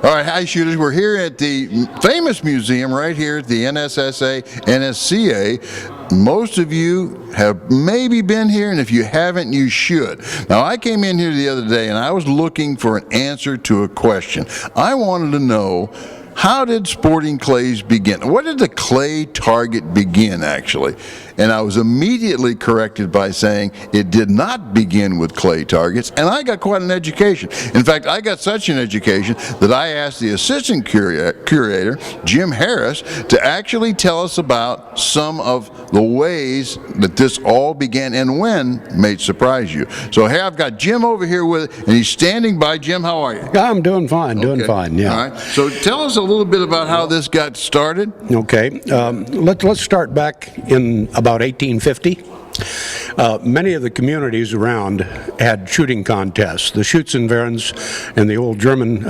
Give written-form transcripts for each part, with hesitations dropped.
All right, hi shooters. We're here at the famous museum right here at the NSSA, NSCA. Most of you have maybe been here, and if you haven't, you should. Now, I came in here the other day and I was looking for an answer to a question. I wanted to know, how did sporting clays begin? What did the clay target begin, actually? And I was immediately corrected by saying it did not begin with clay targets, and I got quite an education. In fact, I got such an education that I asked the assistant curator, Jim Harris, to actually tell us about some of the ways that this all began and when may surprise you. So here I've got Jim over here with it, and he's standing by. Jim, how are you? I'm doing fine, doing fine, yeah. All right, so tell us a little bit about how this got started. Okay, let's start back in about 1850. Many of the communities around had shooting contests. The Schützenvereins in the old German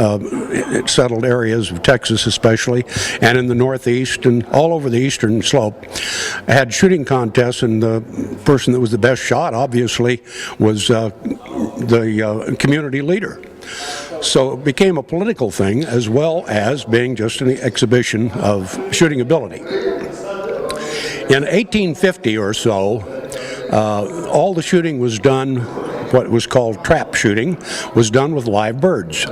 settled areas of Texas especially, and in the Northeast and all over the eastern slope, had shooting contests, and the person that was the best shot, obviously, was the community leader. So it became a political thing as well as being just an exhibition of shooting ability. In 1850 or so, all the shooting was done, what was called trap shooting, was done with live birds.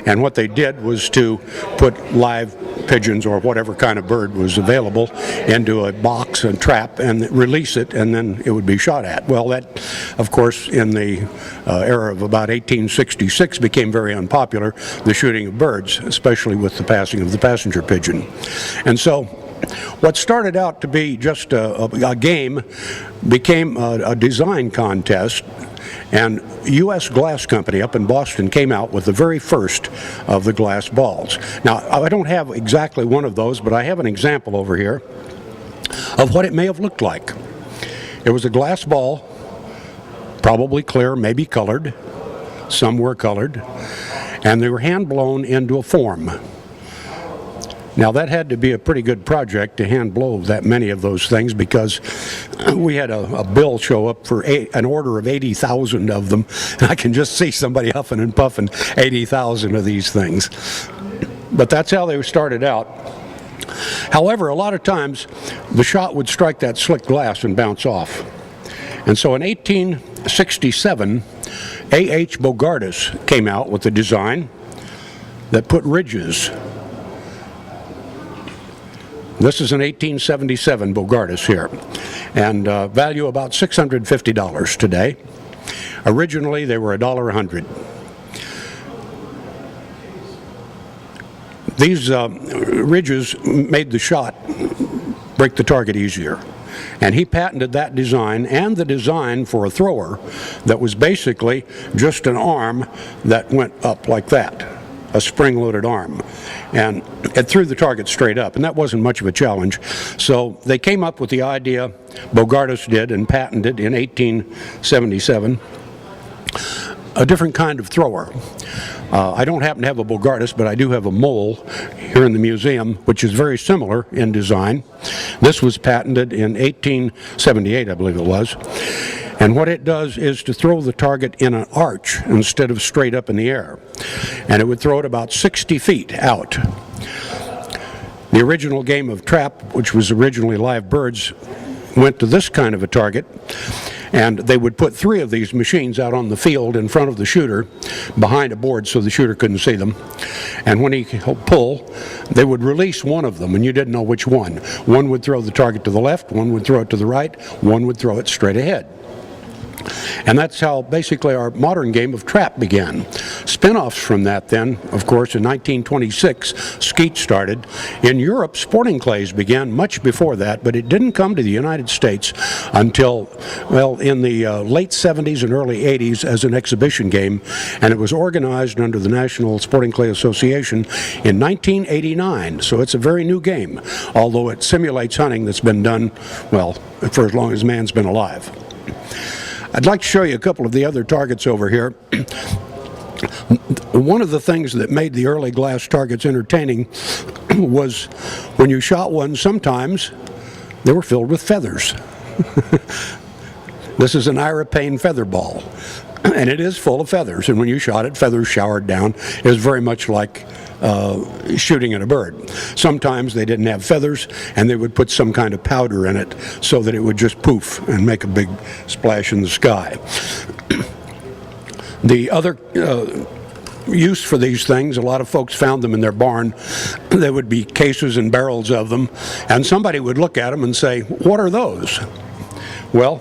And what they did was to put live pigeons or whatever kind of bird was available into a box and trap and release it, and then it would be shot at. Well, that, of course, in the era of about 1866 became very unpopular, the shooting of birds, especially with the passing of the passenger pigeon. And so what started out to be just a game became a design contest, and U.S. Glass Company up in Boston came out with the very first of the glass balls. Now, I don't have exactly one of those, but I have an example over here of what it may have looked like. It was a glass ball, probably clear, maybe colored. Some were colored, and they were hand blown into a form. Now, that had to be a pretty good project to hand blow that many of those things, because we had a bill show up for an order of 80,000 of them, and I can just see somebody huffing and puffing 80,000 of these things. But that's how they started out. However, a lot of times the shot would strike that slick glass and bounce off. And so in 1867, A.H. Bogardus came out with a design that put ridges. This is an 1877 Bogardus here, and value about $650 today. Originally, they were $1.00 a hundred. These ridges made the shot break the target easier, and he patented that design and the design for a thrower that was basically just an arm that went up like that, a spring-loaded arm, and it threw the target straight up, and that wasn't much of a challenge. So they came up with the idea, Bogardus did, and patented in 1877, a different kind of thrower. I don't happen to have a Bogardus, but I do have a mole here in the museum, which is very similar in design. This was patented in 1878, I believe it was. And what it does is to throw the target in an arch instead of straight up in the air. And it would throw it about 60 feet out. The original game of trap, which was originally live birds, went to this kind of a target. And they would put 3 of these machines out on the field in front of the shooter, behind a board so the shooter couldn't see them. And when he pull, they would release one of them, and you didn't know which one. One would throw the target to the left, one would throw it to the right, one would throw it straight ahead. And that's how basically our modern game of trap began. Spin-offs from that then, of course, in 1926, skeet started. In Europe, sporting clays began much before that, but it didn't come to the United States until, well, in the late 70s and early 80s as an exhibition game, and it was organized under the National Sporting Clay Association in 1989. So it's a very new game, although it simulates hunting that's been done, well, for as long as man's been alive. I'd like to show you a couple of the other targets over here. One of the things that made the early glass targets entertaining was when you shot one, sometimes they were filled with feathers. This is an Irapane feather ball, and it is full of feathers, and when you shot it, feathers showered down. It was very much like shooting at a bird. Sometimes they didn't have feathers, and they would put some kind of powder in it so that it would just poof and make a big splash in the sky. The other use for these things, a lot of folks found them in their barn. There would be cases and barrels of them, and somebody would look at them and say, "What are those?" Well,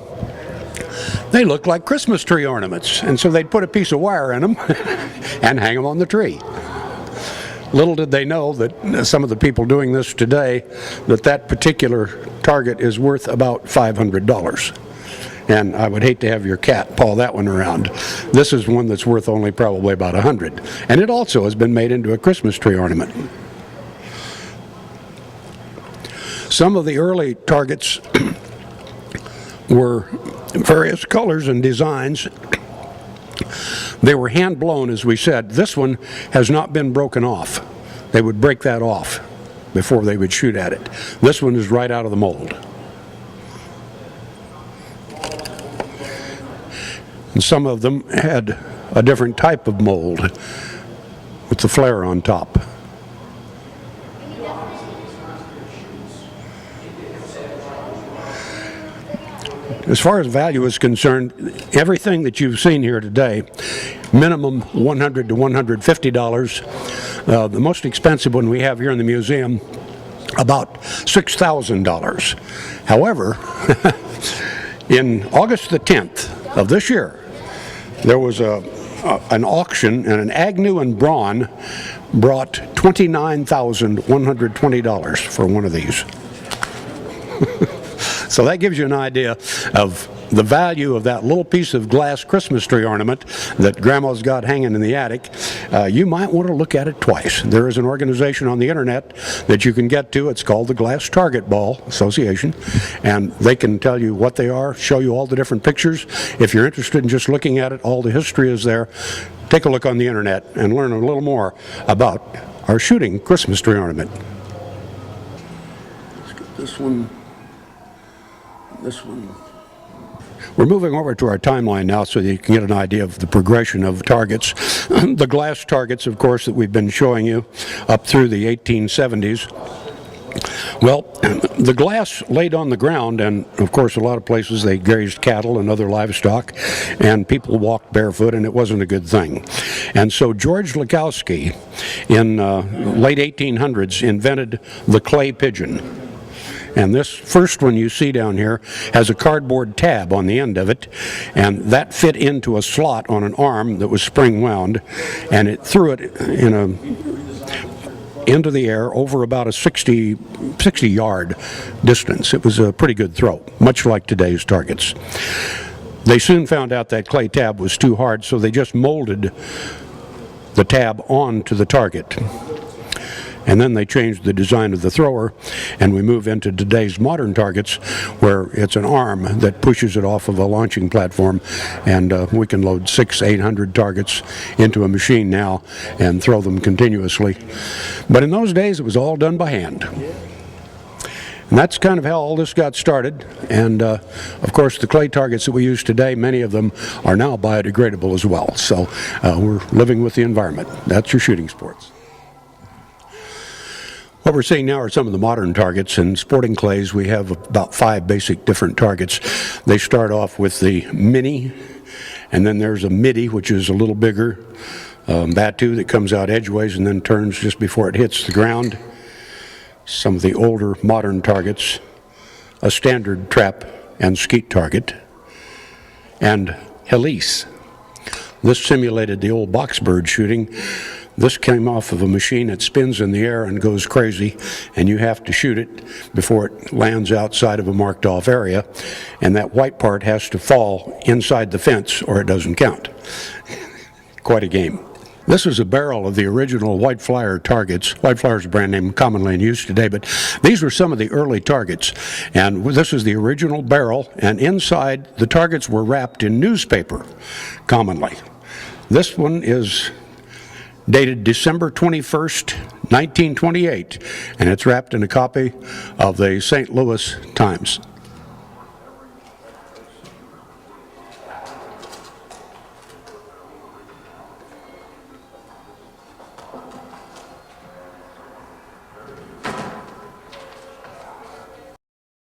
they look like Christmas tree ornaments, and so they'd put a piece of wire in them and hang them on the tree. Little did they know that some of the people doing this today, that particular target is worth about $500. And I would hate to have your cat paw that one around. This is one that's worth only probably about $100. And it also has been made into a Christmas tree ornament. Some of the early targets were various colors and designs. They were hand blown, as we said. This one has not been broken off. They would break that off before they would shoot at it. This one is right out of the mold. And some of them had a different type of mold with the flare on top. As far as value is concerned, everything that you've seen here today, minimum $100 to $150. The most expensive one we have here in the museum, about $6,000. However, in August the 10th of this year, there was an auction, and an Agnew and Braun brought $29,120 for one of these. So that gives you an idea of the value of that little piece of glass Christmas tree ornament that Grandma's got hanging in the attic. You might want to look at it twice. There is an organization on the internet that you can get to. It's called the Glass Target Ball Association, and they can tell you what they are, show you all the different pictures. If you're interested in just looking at it, all the history is there. Take a look on the internet and learn a little more about our shooting Christmas tree ornament. Let's get this one. This one. We're moving over to our timeline now so that you can get an idea of the progression of targets. The glass targets, of course, that we've been showing you up through the 1870s. Well, the glass laid on the ground, and of course a lot of places they grazed cattle and other livestock, and people walked barefoot, and it wasn't a good thing. And so George Lakowski in late 1800s invented the clay pigeon. And this first one you see down here has a cardboard tab on the end of it, and that fit into a slot on an arm that was spring wound, and it threw it into the air over about a 60-yard distance. It was a pretty good throw, much like today's targets. They soon found out that clay tab was too hard, so they just molded the tab onto the target. And then they changed the design of the thrower, and we move into today's modern targets, where it's an arm that pushes it off of a launching platform, and we can load 600-800 targets into a machine now and throw them continuously. But in those days, it was all done by hand. And that's kind of how all this got started. And of course, the clay targets that we use today, many of them are now biodegradable as well. So we're living with the environment. That's your shooting sports. What we're seeing now are some of the modern targets. In sporting clays, we have about 5 basic different targets. They start off with the mini, and then there's a midi, which is a little bigger, batu that comes out edgeways and then turns just before it hits the ground. Some of the older modern targets, a standard trap and skeet target, and Helise. This simulated the old box bird shooting. This came off of a machine that spins in the air and goes crazy, and you have to shoot it before it lands outside of a marked off area, and that white part has to fall inside the fence or it doesn't count. Quite a game. This is a barrel of the original White Flyer targets. White Flyer is a brand name commonly in use today, but these were some of the early targets. And this is the original barrel, and inside the targets were wrapped in newspaper, commonly. This one is dated December 21st, 1928, and it's wrapped in a copy of the St. Louis Times.